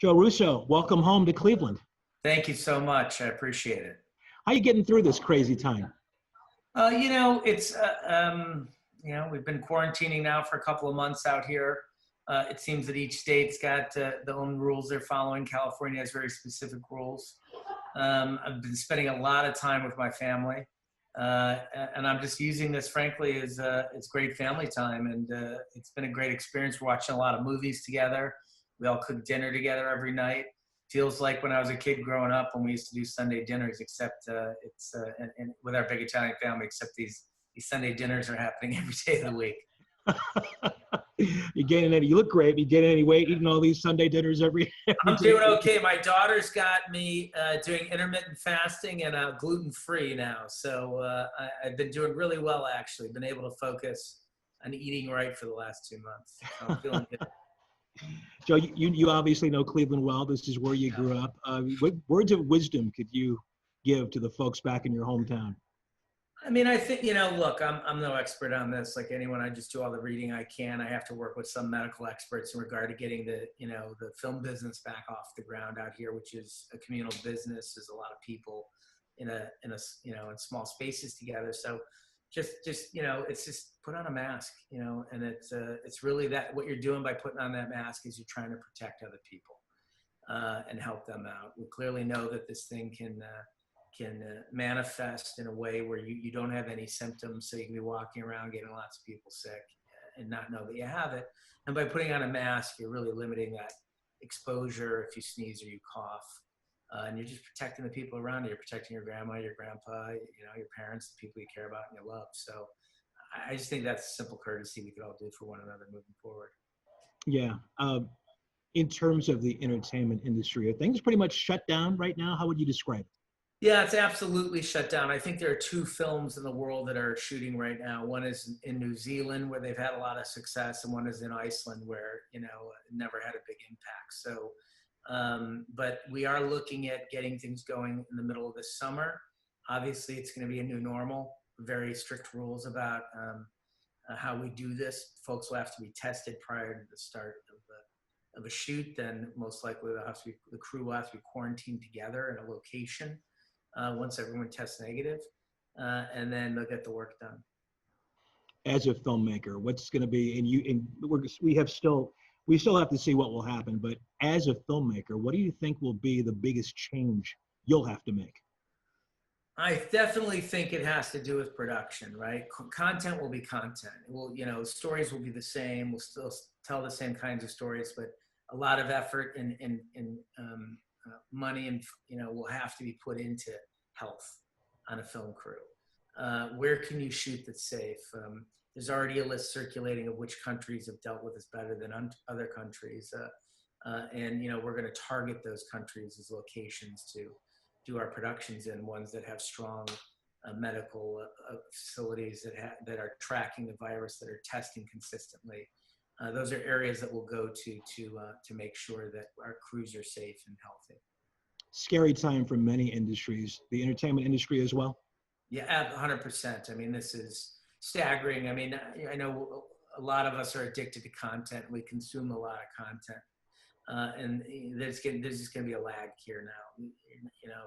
Joe Russo, welcome home to Cleveland. Thank you so much. I appreciate it. How you getting through this crazy time? It's we've been quarantining now for a couple of months out here. It seems that each state's got their own rules they're following. California has very specific rules. I've been spending a lot of time with my family, and I'm just using this, frankly, as it's great family time, and it's been a great experience. We're watching a lot of movies together. We all cook dinner together every night. Feels like when I was a kid growing up when we used to do Sunday dinners, except and with our big Italian family, except these Sunday dinners are happening every day of the week. You look great. You getting any weight eating all these Sunday dinners every I'm day? doing okay. My daughter's got me doing intermittent fasting and gluten-free now. So I've been doing really well, actually. Been able to focus on eating right for the last 2 months. So I'm feeling good. Joe, you obviously know Cleveland well. This is where you grew up. What words of wisdom could you give to the folks back in your hometown? I mean, I think, look, I'm no expert on this. Like anyone, I just do all the reading I can. I have to work with some medical experts in regard to getting the film business back off the ground out here, which is a communal business. There's a lot of people in small spaces together. So just it's just put on a mask, and it's really that what you're doing by putting on that mask is you're trying to protect other people and help them out. We clearly know that this thing can manifest in a way where you don't have any symptoms, so you can be walking around getting lots of people sick and not know that you have it. And by putting on a mask, you're really limiting that exposure if you sneeze or you cough. And you're just protecting the people around you. You're protecting your grandma, your grandpa, your parents, the people you care about and you love. So I just think that's a simple courtesy we could all do for one another moving forward. Yeah. In terms of the entertainment industry, are things pretty much shut down right now? How would you describe it? Yeah, it's absolutely shut down. I think there are two films in the world that are shooting right now. One is in New Zealand, where they've had a lot of success, and one is in Iceland, where it never had a big impact. So, but we are looking at getting things going in the middle of the summer. Obviously, it's going to be a new normal. Very strict rules about how we do this. Folks will have to be tested prior to the start of a shoot. Then most likely the crew will have to be quarantined together in a location. Once everyone tests negative, and then they'll get the work done. As a filmmaker, what's going to be, we still have to see what will happen, but as a filmmaker, what do you think will be the biggest change you'll have to make? I definitely think it has to do with production, right? Content will be content. Stories will be the same. We'll still tell the same kinds of stories, but a lot of effort and money and will have to be put into health on a film crew. Where can you shoot that's safe? There's already a list circulating of which countries have dealt with this better than other countries, and we're going to target those countries as locations to do our productions in, ones that have strong medical facilities that are tracking the virus, that are testing consistently. Those are areas that we'll go to make sure that our crews are safe and healthy. Scary time for many industries, the entertainment industry as well. Yeah, 100%. I mean, this is staggering. I mean, I know a lot of us are addicted to content. We consume a lot of content, and there's just going to be a lag here now.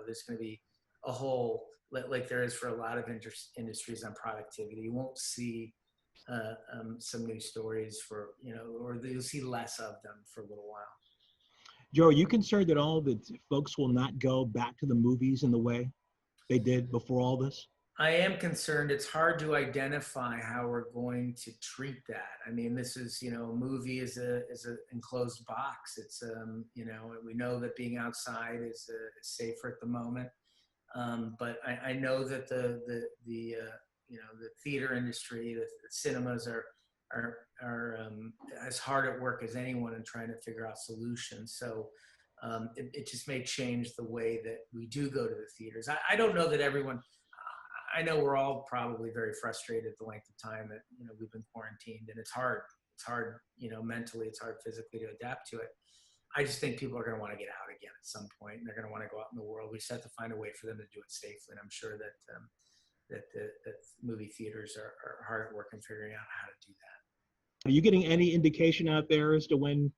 There's going to be a hole like there is for a lot of industries on productivity. You won't see some new stories or you'll see less of them for a little while. Joe, are you concerned at all that folks will not go back to the movies in the way they did before all this? I am concerned. It's hard to identify how we're going to treat that. I mean, this is, a movie is an enclosed box. It's, we know that being outside is safer at the moment. But I know that the theater industry, the cinemas are as hard at work as anyone in trying to figure out solutions. So it just may change the way that we do go to the theaters. I don't know that everyone. I know we're all probably very frustrated at the length of time that we've been quarantined, and it's hard. It's hard, mentally. It's hard physically to adapt to it. I just think people are going to want to get out again at some point, and they're going to want to go out in the world. We just have to find a way for them to do it safely, and I'm sure that that movie theaters are hard at work in figuring out how to do that. Are you getting any indication out there as to when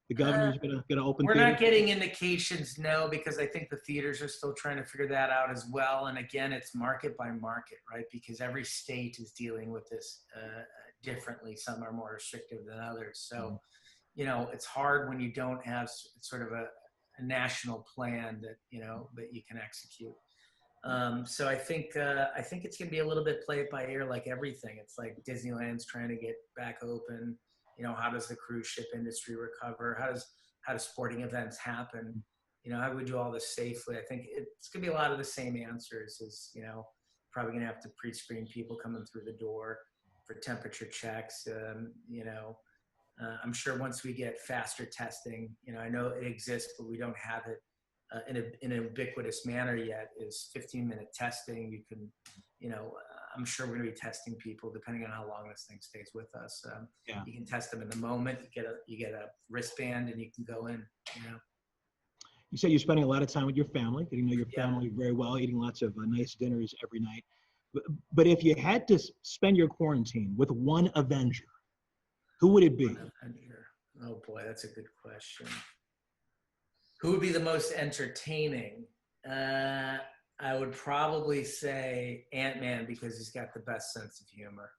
The governor's gonna open We're theaters? not getting indications, no, because I think the theaters are still trying to figure that out as well. And again, it's market by market, right? Because every state is dealing with this differently. Some are more restrictive than others. So, you know, it's hard when you don't have sort of a national plan that, you know, that you can execute. So I think it's going to be a little bit play it by ear, like everything. It's like Disneyland's trying to get back open. You know, how does the cruise ship industry recover? How do sporting events happen? You know, how do we do all this safely? I think it's going to be a lot of the same answers. Is, you know, probably going to have to pre-screen people coming through the door for temperature checks. You know, I'm sure once we get faster testing, you know, I know it exists, but we don't have it in an ubiquitous manner yet. Is 15-minute testing. You can, you know, I'm sure we're going to be testing people depending on how long this thing stays with us. Yeah. You can test them in the moment. You get a wristband and you can go in. You know. You said you're spending a lot of time with your family, getting to know your Yeah. family very well, eating lots of nice dinners every night. But if you had to spend your quarantine with one Avenger, who would it be? Avenger. Oh boy, that's a good question. Who would be the most entertaining? I would probably say Ant-Man because he's got the best sense of humor,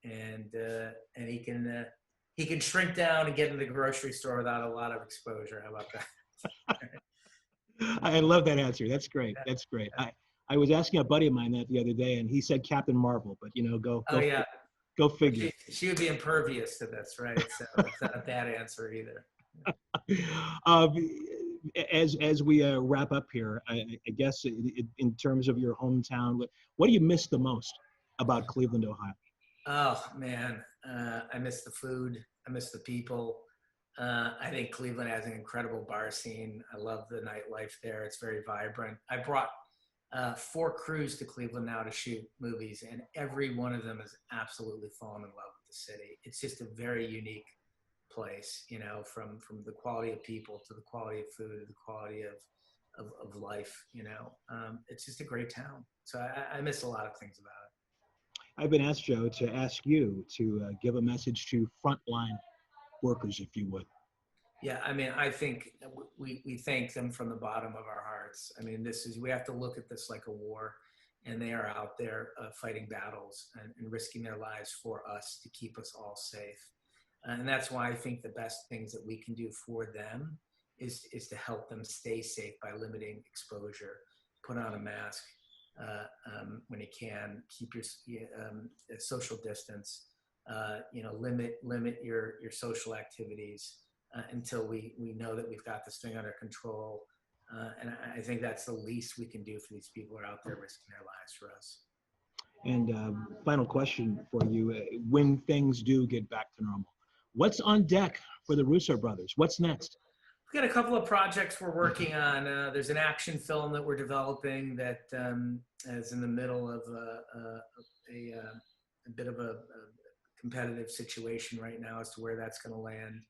and he can shrink down and get in the grocery store without a lot of exposure. How about that? I love that answer. That's great. That's great. I was asking a buddy of mine that the other day, and he said Captain Marvel, but you know, go figure. She would be impervious to this, right? So it's not a bad answer either. As we wrap up here, I guess in terms of your hometown, what do you miss the most about Cleveland, Ohio? Oh man, I miss the food. I miss the people. I think Cleveland has an incredible bar scene. I love the nightlife there. It's very vibrant. I brought 4 crews to Cleveland now to shoot movies, and every one of them has absolutely fallen in love with the city. It's just a very unique place, you know, from the quality of people to the quality of food to the quality of life, you know. It's just a great town. So I miss a lot of things about it. I've been asked, Joe, to ask you to give a message to frontline workers, if you would. Yeah, I mean, I think we thank them from the bottom of our hearts. I mean, we have to look at this like a war, and they are out there fighting battles and risking their lives for us to keep us all safe. And that's why I think the best things that we can do for them is to help them stay safe by limiting exposure. Put on a mask when you can. Keep your social distance. You know, limit your social activities until we know that we've got this thing under control. And I think that's the least we can do for these people who are out there risking their lives for us. And final question for you: when things do get back to normal, what's on deck for the Russo brothers? What's next? We've got a couple of projects we're working on. There's an action film that we're developing that is in the middle of a bit of a competitive situation right now as to where that's going to land.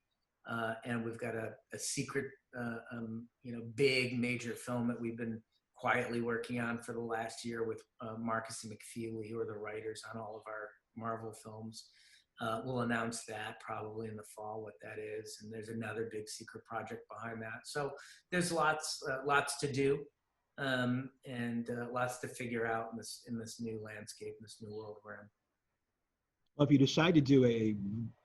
And we've got a secret, you know, big major film that we've been quietly working on for the last year with Marcus and McFeely, who are the writers on all of our Marvel films. We'll announce that probably in the fall, what that is. And there's another big secret project behind that. So there's lots to do and lots to figure out in this new landscape, in this new world we're in. Well, if you decide to do a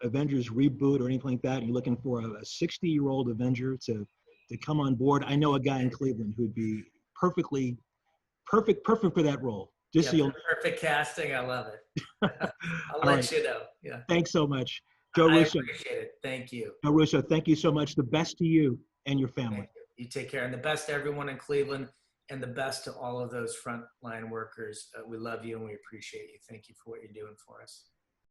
Avengers reboot or anything like that, and you're looking for a 60-year-old Avenger to come on board, I know a guy in Cleveland who'd be perfect for that role. Just yeah, so perfect casting. I love it. I'll let you know. Yeah. Thanks so much, Joe I Russo. appreciate it. Thank you. Joe Russo, thank you so much. The best to you and your family. You take care, and the best to everyone in Cleveland, and the best to all of those frontline workers. We love you and we appreciate you. Thank you for what you're doing for us.